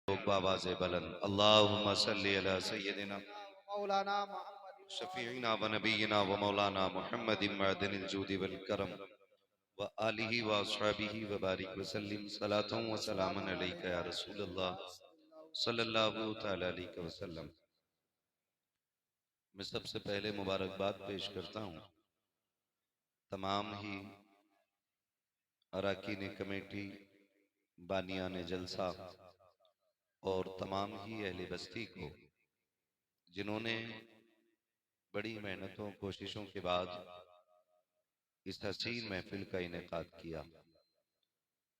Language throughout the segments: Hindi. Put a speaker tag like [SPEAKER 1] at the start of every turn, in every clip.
[SPEAKER 1] आवाज़ बुलंद अल्लाहुम्मा सल्ली अला सय्यिदिना
[SPEAKER 2] मौलाना मोहम्मद
[SPEAKER 1] शफीना व नबीना व मौलाना मुहम्मदिन मअदनिल जूदि वल करम व आलिहि व अस्हाबिहि व बारिक व सल्लिम सलातन व सलामन अलैका या रसूलल्लाह सल्लल्लाहु तआला अलैहि वसल्लम। मैं सबसे पहले मुबारकबाद पेश करता हूँ तमाम ही अरकान कमेटी, बानियान जलसा और तमाम ही अहले बस्ती को, जिन्होंने बड़ी मेहनतों कोशिशों के बाद इस हसीन महफिल का इनेकाद किया।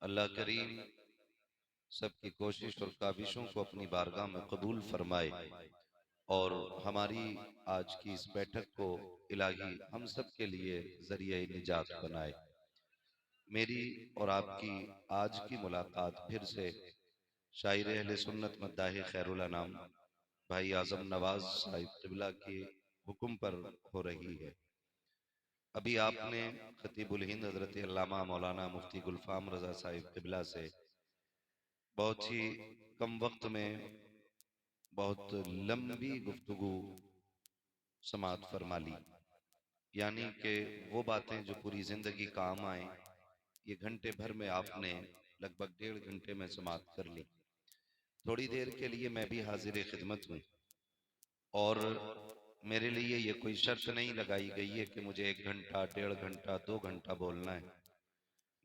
[SPEAKER 1] अल्लाह करीम सबकी कोशिश और काविशों को अपनी बारगाह में कबूल फरमाए और हमारी आज की इस बैठक को इलाही हम सब के लिए जरिए निजात बनाए। मेरी और आपकी आज की मुलाकात फिर से शायर अहले सुन्नत मद्दाह खैरुल अनाम भाई आजम नवाज साहिब क़िबला के हुक्म पर हो रही है। अभी आपने खतीबुल हिंद हजरत अल्लामा मौलाना मुफ्ती गुलफाम रजा साहिब क़िबला से बहुत ही कम वक्त में बहुत लंबी गुफ्तगू समात फरमा ली, यानी कि वो बातें जो पूरी जिंदगी काम आए, ये घंटे भर में आपने लगभग 1.5 घंटे में समात कर ली। थोड़ी देर के लिए मैं भी हाजिर खिदमत हूँ और मेरे लिए ये कोई शर्त नहीं लगाई गई है कि मुझे 1 घंटा, 1.5 घंटा, 2 घंटा बोलना है।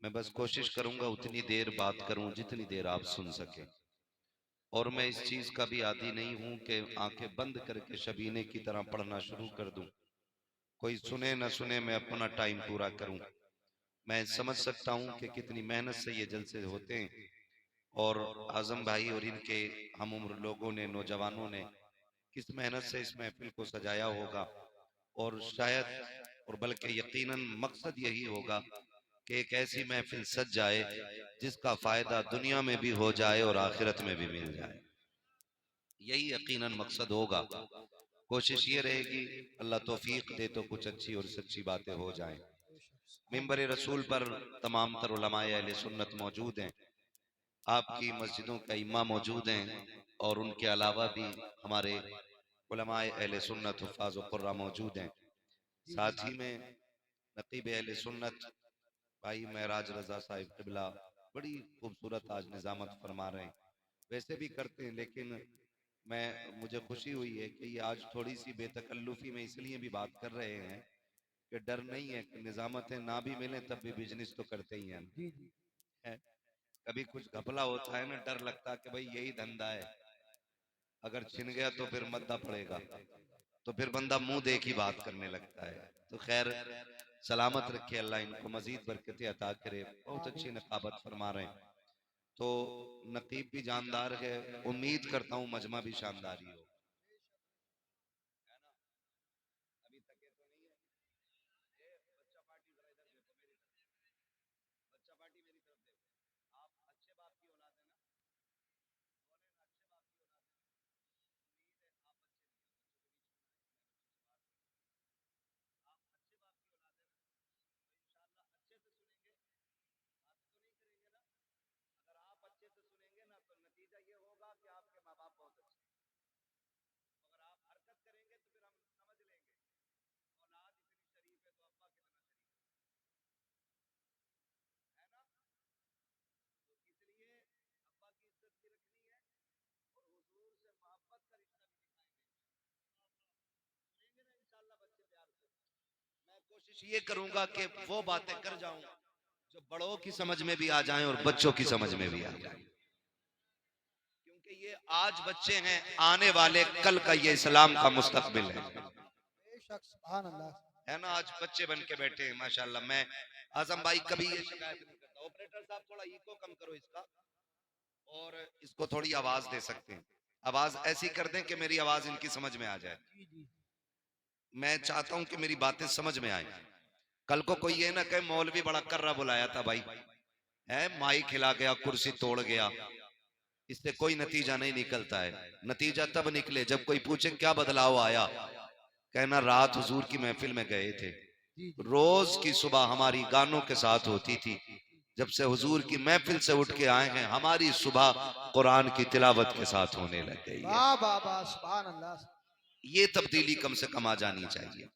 [SPEAKER 1] मैं बस कोशिश करूंगा उतनी देर बात करूं जितनी देर आप सुन सके। और मैं इस चीज का भी आदी नहीं हूं कि आंखें बंद करके शबीने की तरह पढ़ना शुरू कर दूं। कोई सुने न सुने, मैं अपना टाइम पूरा करूं। मैं समझ सकता हूं कि कितनी मेहनत से ये जलसे होते हैं और आजम भाई और इनके हम उम्र लोगों ने, नौजवानों ने किस मेहनत से इस महफिल को सजाया होगा। और शायद और बल्कि यकीनन मकसद यही होगा कि एक ऐसी महफिल सज जाए जिसका फायदा दुनिया में भी हो जाए और आखिरत में भी मिल जाए। यही यकीनन मकसद होगा। कोशिश ये रहेगी अल्लाह तौफीक दे तो कुछ अच्छी और सच्ची बातें हो जाएं। मिंबर रसूल पर तमाम तर उलमाए अहले सुन्नत मौजूद हैं, आपकी मस्जिदों का इमाम मौजूद हैं और उनके अलावा भी हमारे उलमाए अहले सुन्नत हुफ़ाज़ व क़ुर्रा मौजूद हैं। साथ ही में नक़ीब अहले सुन्नत भाई महराज रजा साहिब क़िबला बड़ी खूबसूरत आज निज़ामत फरमा रहे हैं। वैसे भी करते हैं, लेकिन मुझे खुशी हुई है कि ये आज थोड़ी सी बेतकल्लुफी में इसलिए भी बात कर रहे हैं कि डर नहीं है कि निजामतें ना भी मिले तब भी बिजनेस तो करते ही हैं।
[SPEAKER 2] जी जी
[SPEAKER 1] है? कभी कुछ घपला होता है ना, डर लगता है कि भाई यही धंधा है, अगर छिन गया तो फिर मद्दा पड़ेगा, तो फिर बंदा मुंह देख ही बात करने लगता है। तो खैर सलामत रखे अल्लाह, इनको मजीद बरकतें अता करे। बहुत अच्छी नकाबत फरमा रहे हैं। तो नकीब भी जानदार है, उम्मीद करता हूँ मजमा भी शानदार ही हो। अभी तक तो नहीं है। ये बच्चा पार्टी जरा इधर देखो, मेरी तरफ बच्चा पार्टी मेरी तरफ देखो। आप अच्छे बाप की औलाद है ना, बोले ना अच्छे बाप की औलाद है ना, उम्मीद है आप अच्छे नहीं है, बच्चों के बीच में ना आए, मैं बच्चों से बात नहीं, आप अच्छे बाप की औलाद है ना, तो इंशाल्लाह अच्छे से सुनेंगे, बातें तो नहीं करेंगे ना। अगर आप अच्छे से सुनेंगे ना तो नतीजा ये होगा कि आपके माँ बाप बहुत अच्छे हैं। अगर आप हरकत करेंगे तो फिर हम समझ लेंगे औलाद इतनी शरीफ है तो अब्बा कितना शरीफ है ना। तो इसलिए अब्बा की इज्जत भी रखनी है और हुजूर से मोहब्बत का रिश्ता भी निभाएंगे। सुनेंगे ना इंशाल्लाह बच्चे प्यार से। मैं कोशिश ये करूंगा कि वो बातें कर जाऊं जो बड़ों की समझ में भी आ जाएं और बच्चों की समझ में भी आ जाएं, क्योंकि ये आज बच्चे हैं, आने वाले कल का ये इस्लाम का मुस्तकबिल है।
[SPEAKER 2] बेशक सुभान अल्लाह।
[SPEAKER 1] है ना, आज बच्चे बन के बैठे हैं माशाल्लाह। मैं आजम भाई कभी ये शिकायत नहीं करता। ऑपरेटर साहब थोड़ा इको कम करो इसका, और इसको थोड़ी आवाज दे सकते हैं। आवाज ऐसी कर दें कि मेरी आवाज इनकी समझ में आ जाए।
[SPEAKER 2] जी जी
[SPEAKER 1] मैं चाहता हूं कि मेरी बातें समझ में आए। कल को कोई ये ना कहे मौलवी बड़ा कर्रा बुलाया था भाई, है माइक खिला गया, कुर्सी तोड़ गया, इससे कोई नतीजा नहीं निकलता है। नतीजा तब निकले जब कोई पूछे क्या बदलाव आया, कहना रात हुजूर की महफिल में गए थे,
[SPEAKER 2] जी जी
[SPEAKER 1] रोज की सुबह हमारी गानों के साथ होती थी, जब से हुजूर की महफिल से उठ के आए हैं हमारी सुबह कुरान की तिलावत के साथ होने लग गई है।
[SPEAKER 2] वाह वाह वाह सुभान अल्लाह।
[SPEAKER 1] ये तब्दीली कम से कम आ जानी चाहिए।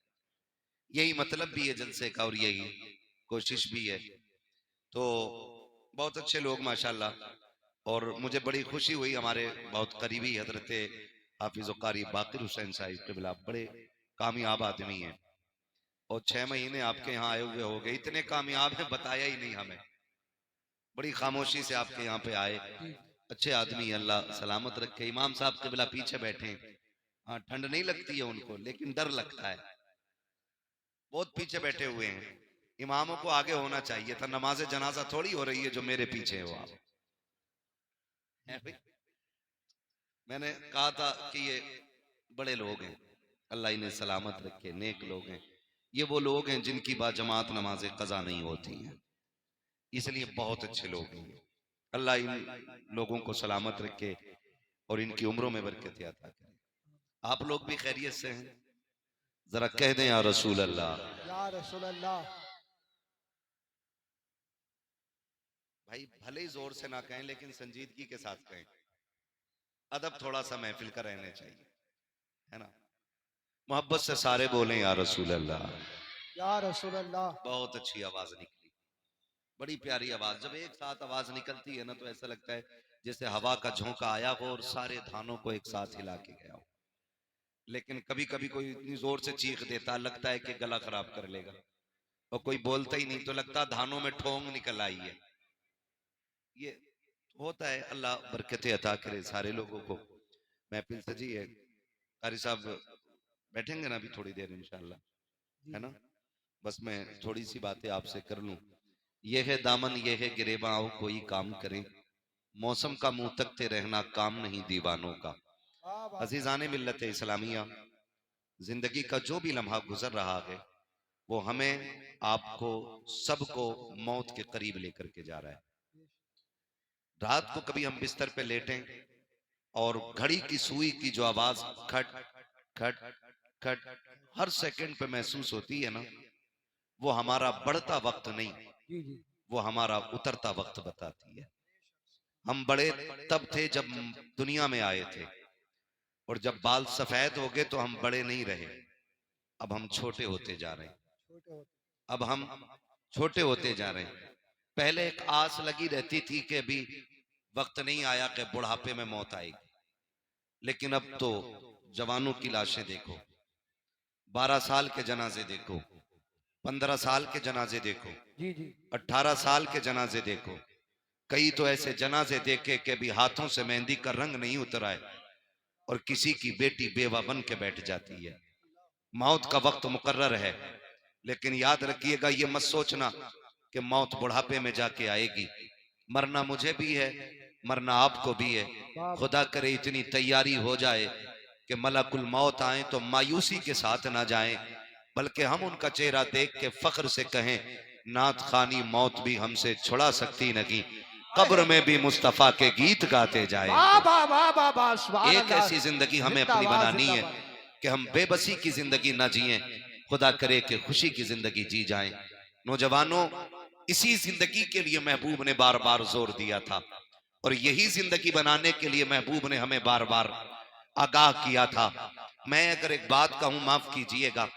[SPEAKER 1] यही मतलब भी है जलसे का और यही कोशिश भी है। तो बहुत अच्छे लोग माशाल्लाह, और मुझे बड़ी खुशी हुई, हमारे बहुत करीबी हजरत हाफिज कारी बाकिर हुसैन साहिब क़िबला बड़े कामयाब आदमी हैं, और 6 महीने आपके यहाँ आए हुए हो गए, इतने कामयाब हैं बताया ही नहीं हमें। बड़ी खामोशी से आपके यहाँ पे आए, अच्छे आदमी, अल्लाह सलामत रखे। इमाम साहब क़िबला पीछे बैठे हैं। हाँ, ठंड नहीं लगती है उनको, लेकिन डर लगता है, बहुत पीछे बैठे हुए हैं। इमामों को आगे होना चाहिए था, नमाज जनाजा थोड़ी हो रही है जो मेरे पीछे हो आप। है भाई? मैंने कहा था कि ये बड़े लोग हैं, अल्लाह इन्हें सलामत रखे, नेक लोग हैं। ये वो लोग हैं जिनकी बाजमात नमाजें कज़ा नहीं होती हैं, इसलिए बहुत अच्छे लोग हैं। अल्लाह इन लोगों को सलामत रखे और इनकी उम्रों में बरकत अता करे। आप लोग भी खैरियत से हैं? जरा कह दें या रसूल अल्लाह।
[SPEAKER 2] या रसूल अल्लाह।
[SPEAKER 1] भाई भले ही जोर से ना कहें, लेकिन संजीदगी के साथ कहें। अदब थोड़ा सा महफिल का रहना चाहिए, है ना। मोहब्बत से सारे बोलें या रसूल अल्लाह।
[SPEAKER 2] या रसूल अल्लाह।
[SPEAKER 1] बहुत अच्छी आवाज निकली, बड़ी प्यारी आवाज। जब एक साथ आवाज निकलती है ना तो ऐसा लगता है जैसे हवा का झोंका आया हो और सारे धानों को एक साथ हिला के गया हो। लेकिन कभी कभी कोई इतनी जोर से चीख देता, लगता है कि गला खराब कर लेगा, और कोई बोलता ही नहीं तो लगता धानों में ठोंग निकल आई है। ये होता है, अल्लाह बरकतें अता करे सारे लोगों को। महफिल सजी है, कारी साहब बैठेंगे ना अभी थोड़ी देर इंशाल्लाह, है ना। बस मैं थोड़ी सी बातें आपसे कर लूं। ये है दामन, ये है गिरेबां, आओ कोई काम करें, मौसम का मुंह तकते रहना काम नहीं दीवानों का।
[SPEAKER 2] वाह वाह।
[SPEAKER 1] अजीजाने मिल्लत इस्लामिया, जिंदगी का जो भी लम्हा गुजर रहा है वो हमें आपको सबको मौत के करीब लेकर के जा रहा है। रात को कभी हम बिस्तर पे लेटें और घड़ी की सुई की जो आवाज खट खट खट हर सेकंड पे महसूस होती है ना, वो हमारा बढ़ता वक्त नहीं,
[SPEAKER 2] जी जी।
[SPEAKER 1] वो हमारा उतरता वक्त बताती है। हम बड़े तब थे जब दुनिया में आए थे, और जब बाल सफेद हो गए तो हम बड़े नहीं रहे, अब हम छोटे होते जा रहे हैं।
[SPEAKER 2] छोटे होते।
[SPEAKER 1] अब हम छोटे होते जा रहे हैं। पहले एक आस लगी रहती थी कि अभी वक्त नहीं आया कि बुढ़ापे में मौत आएगी, लेकिन अब तो जवानों की लाशें देखो, 12 साल के जनाजे देखो, 15 साल के जनाजे देखो,
[SPEAKER 2] जी जी।
[SPEAKER 1] 18 साल के जनाजे देखो। कई तो ऐसे जनाजे देखे कि अभी हाथों से मेहंदी का रंग नहीं उतरा है, और किसी की बेटी बेवा बन के बैठ जाती है। मौत का वक्त मुकर्रर है, लेकिन याद रखिएगा, ये मत सोचना कि मौत बुढ़ापे में जाके आएगी। मरना मुझे भी है, मरना आपको भी है। खुदा करे इतनी तैयारी हो जाए कि मलकुल मौत आए तो मायूसी के साथ ना जाएं, बल्कि हम उनका चेहरा देख के फख्र से कहें, नात खानी मौत भी हमसे छुड़ा सकती नहीं, कब्र में भी मुस्तफा के गीत गाते जाएं।
[SPEAKER 2] वाह वाह वाह वाह वाह सुभान
[SPEAKER 1] एक
[SPEAKER 2] अल्लाह।
[SPEAKER 1] ऐसी जिंदगी हमें अपनी बनानी है कि हम बेबसी की जिंदगी ना जिएं, खुदा करे कि खुशी की जिंदगी जी जाएं। नौजवानों, इसी जिंदगी के लिए महबूब ने बार बार जोर दिया था, और यही जिंदगी बनाने के लिए महबूब ने हमें बार बार आगाह किया था। मैं अगर एक बात कहूं, माफ कीजिएगा,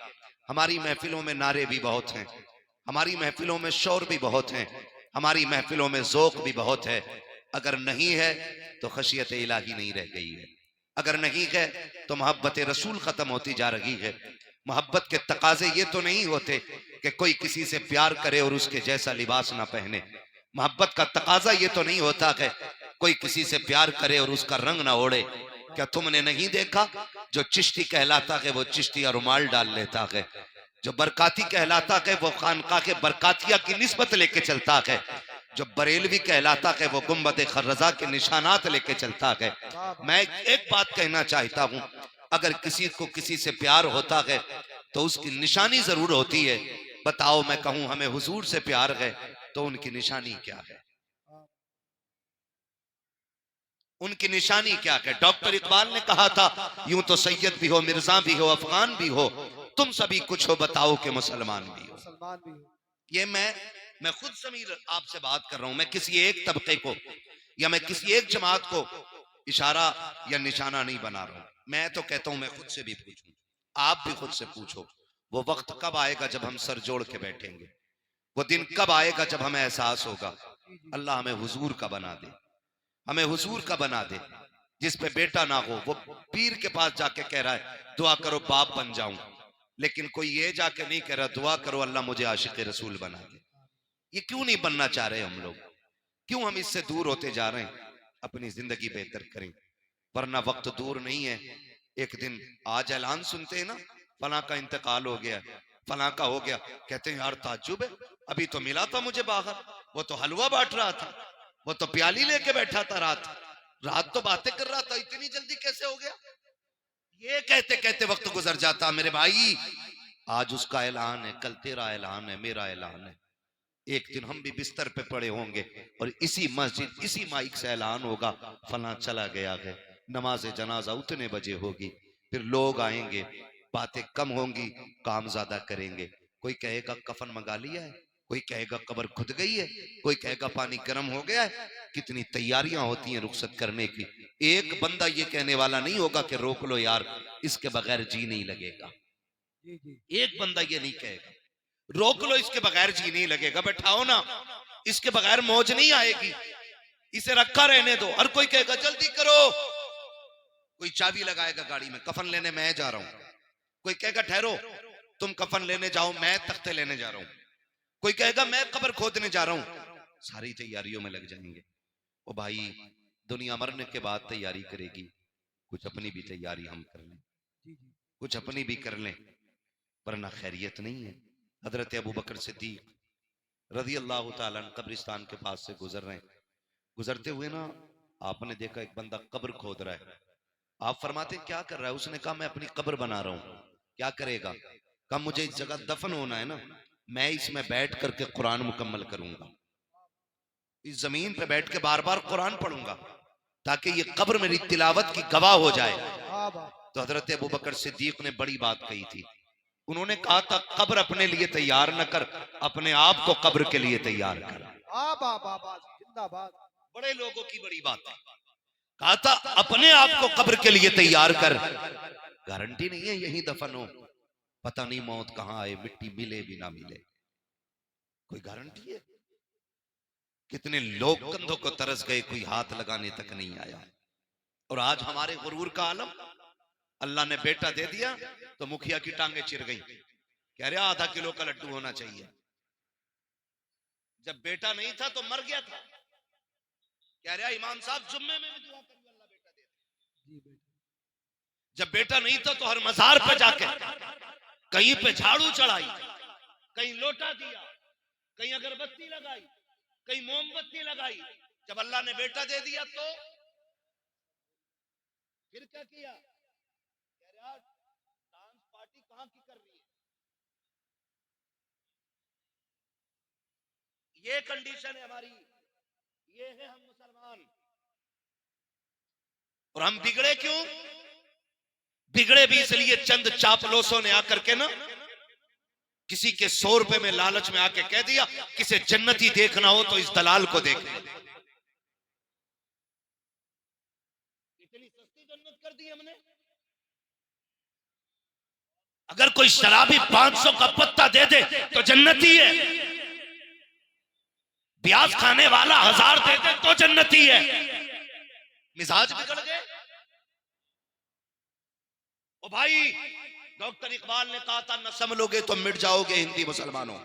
[SPEAKER 1] हमारी महफिलों में नारे भी बहुत हैं, हमारी महफिलों में शोर भी बहुत हैं, हमारी महफिलों में ज़ौक़ भी बहुत है। अगर नहीं है तो खशियत इलाही नहीं रह गई है, अगर नहीं है तो मोहब्बत रसूल खत्म होती जा रही है। मोहब्बत के तकाजे ये तो नहीं होते कि कोई किसी से प्यार करे और उसके जैसा लिबास ना पहने। मोहब्बत का तकाजा ये तो नहीं होता है कोई किसी से प्यार करे और उसका रंग ना ओढ़े। क्या तुमने नहीं देखा, जो चिश्ती कहलाता है वो चिश्तिया रुमाल डाल लेता है, जो बरकाती कहलाता है वो खानका के बरकातिया की निस्बत लेके चलता है, जो बरेलवी कहलाता है वो गुम्बद खर्रजा के निशानात लेके चलता है। मैं एक बात कहना चाहता हूं, अगर किसी को किसी से प्यार होता है तो उसकी निशानी जरूर होती है। बताओ, मैं कहूं हमें हुजूर से प्यार है तो उनकी निशानी क्या है? उनकी निशानी क्या है? डॉक्टर इकबाल ने कहा था, यूं तो सैयद भी हो, मिर्जा भी हो, अफगान भी हो, तुम सभी कुछ हो, बताओ कि मुसलमान भी हो।
[SPEAKER 2] मुसलमान भी हो।
[SPEAKER 1] ये मैं मैं खुद समीर आपसे बात कर रहा हूं, मैं किसी एक तबके को या मैं किसी एक जमात को इशारा या निशाना नहीं बना रहा हूं। मैं तो कहता हूं, मैं खुद से भी पूछूं, आप भी खुद से पूछो, वो वक्त कब आएगा जब हम सर जोड़ के बैठेंगे? वो दिन कब आएगा जब हमें एहसास होगा? अल्लाह हमें हुजूर का बना दे, हमें हुजूर का बना दे, जिस पे बेटा ना हो। वो पीर के पास जाके कह रहा है दुआ करो बाप बन जाऊं, लेकिन कोई ये जाके नहीं कह रहा दुआ करो अल्लाह मुझे आशिक रसूल बना दे। ये क्यों नहीं बनना चाह रहे हम लोग? क्यों हम इससे दूर होते जा रहे हैं? अपनी जिंदगी बेहतर करें, वरना वक्त दूर नहीं है। एक दिन आज ऐलान सुनते हैं ना, फलां का इंतकाल हो गया, फलां का हो गया, कहते हैं यार ताज्जुब है, अभी तो मिला था मुझे बाहर, वो तो हलवा बांट रहा था, वो तो प्याली लेके बैठा था, रात रात तो बातें कर रहा था, इतनी जल्दी कैसे हो गया? ये कहते कहते वक्त गुजर जाता मेरे भाई। आज उसका ऐलान है, कल तेरा ऐलान है, मेरा ऐलान है। एक दिन हम भी बिस्तर पे पड़े होंगे और इसी मस्जिद इसी माइक से ऐलान होगा फला चला गया है, नमाज जनाजा उतने बजे होगी, फिर लोग आएंगे, बातें कम होंगी, काम ज्यादा करेंगे। कोई कहेगा कफन मंगा लिया है, कोई कहेगा कब्र खुद गई है, कोई कहेगा पानी गर्म हो गया है। कितनी तैयारियां होती हैं रुखसत करने की। एक बंदा ये कहने वाला नहीं होगा कि रोक लो यार, इसके बगैर जी नहीं लगेगा।
[SPEAKER 2] जी जी
[SPEAKER 1] एक बंदा ये नहीं कहेगा रोक लो इसके बगैर जी नहीं लगेगा, बैठाओ ना, इसके बगैर मौज नहीं आएगी, इसे रखा रहने दो। हर कोई कहेगा जल्दी करो, कोई चाबी लगाएगा गाड़ी में, कफन लेने मैं जा रहा हूं, कोई कहेगा ठहरो तुम कफन लेने जाओ मैं तख्ते लेने जा रहा हूं, कोई कहेगा मैं कब्र खोदने जा रहा हूं। सारी तैयारियों में लग जाएंगे। ओ भाई, दुनिया मरने के बाद तैयारी करेगी, कुछ अपनी भी तैयारी हम कर लें,
[SPEAKER 2] जी जी
[SPEAKER 1] कुछ अपनी भी कर लें, वरना खैरियत नहीं है। हजरत अबू बकर सिद्दीक रजी अल्लाह तआला अन्हु कब्रिस्तान के पास से गुजर रहे हैं। गुजरते हुए ना आपने देखा एक बंदा कब्र खोद रहा है। आप फरमाते क्या कर रहा है? उसने कहा मैं अपनी कब्र बना रहा हूं। क्या करेगा? कहा मुझे इस जगह दफन होना है ना, मैं इसमें बैठ करके कुरान मुकम्मल करूंगा, इस जमीन पे बैठ के बार बार कुरान पढ़ूंगा ताकि ये कब्र मेरी तिलावत की गवाह हो जाए।
[SPEAKER 2] वाह वाह
[SPEAKER 1] तो हजरत अबू बकर सिद्दीक ने बड़ी बात कही थी। उन्होंने कहा था कब्र अपने लिए तैयार न कर, अपने आप को कब्र के लिए तैयार कर।
[SPEAKER 2] वाह वाह वाह वाह, जिंदाबाद।
[SPEAKER 1] बड़े लोगों की बड़ी बात है। कहा था अपने आप को कब्र के लिए तैयार कर। गारंटी नहीं है यही दफन हो, पता नहीं मौत कहां आए, मिट्टी मिले भी ना मिले, कोई गारंटी है? कितने लोग कंधों को तरस गए, कोई हाथ लगाने तक नहीं आया। और आज हमारे गुरूर का आलम, अल्लाह ने बेटा दे दिया तो मुखिया की टांगे चिर गई, कह रहे आधा किलो का लड्डू होना चाहिए। जब बेटा नहीं था तो मर गया था, कह रहा इमाम साहब जुम्मे में भी दुआ करिए अल्लाह बेटा दे दे।
[SPEAKER 2] जी बेटा।
[SPEAKER 1] जब बेटा नहीं था तो हर मजार पे जाके कहीं पे झाड़ू चढ़ाई, कहीं लोटा दिया, कहीं अगरबत्ती लगाई, कहीं मोमबत्ती लगाई। जब अल्लाह ने बेटा दे दिया तो फिर क्या किया? कह रहा डांस पार्टी कहां की कर रही है? ये कंडीशन है हमारी, ये है हम मुसलमान। और हम बिगड़े क्यों? बिगड़े भी इसलिए चंद चापलोसों ने आकर के ना किसी के 100 रुपए में लालच में आके कह दिया किसे जन्नती देखना हो तो इस दलाल को देख। इतनी सस्ती जन्नत कर दी हमने। अगर कोई शराबी 500 का पत्ता दे दे तो जन्नती है, ब्याज खाने वाला 1000 दे दे तो जन्नती है। मिजाज बिगड़ गए। ओ भाई, डॉक्टर इकबाल ने कहा था न समझोगे तो मिट जाओगे हिंदी मुसलमानों,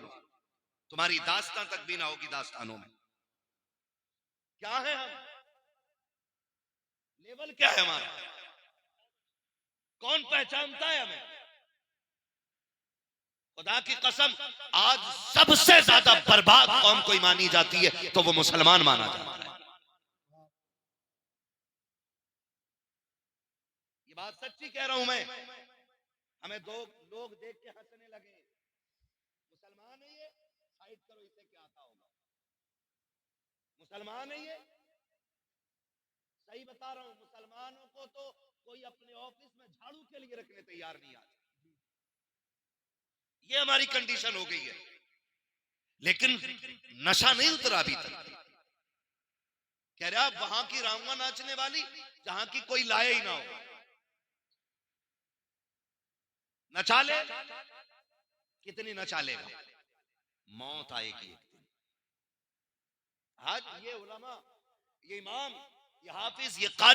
[SPEAKER 1] तुम्हारी दास्तां तक भी ना होगी दास्तानों में। क्या है हम? लेवल क्या है हमारा? कौन पहचानता है हमें? खुदा की कसम, आज सबसे ज्यादा बर्बाद कौम कोई मानी जाती है तो वो मुसलमान माना जाता है। ये बात सच्ची कह रहा हूं मैं। हमें दो लोग देख के हंसने लगे, मुसलमान है ये, साइड करो इसे क्या आता होगा, मुसलमान है ये। सही बता रहा हूं, मुसलमानों को तो कोई अपने ऑफिस में झाड़ू के लिए रखने तैयार नहीं आता। ये हमारी कंडीशन हो गई है। लेकिन नशा नहीं उतरा अभी तक। कह रहा वहां की रांगा नाचने वाली जहां की कोई लाए ही ना हो, नचा ले, कितनी नचा लेगा, मौत आएगी एक दिन। आज ये उलमा, ये इमाम, ये हाफिज, ये कारी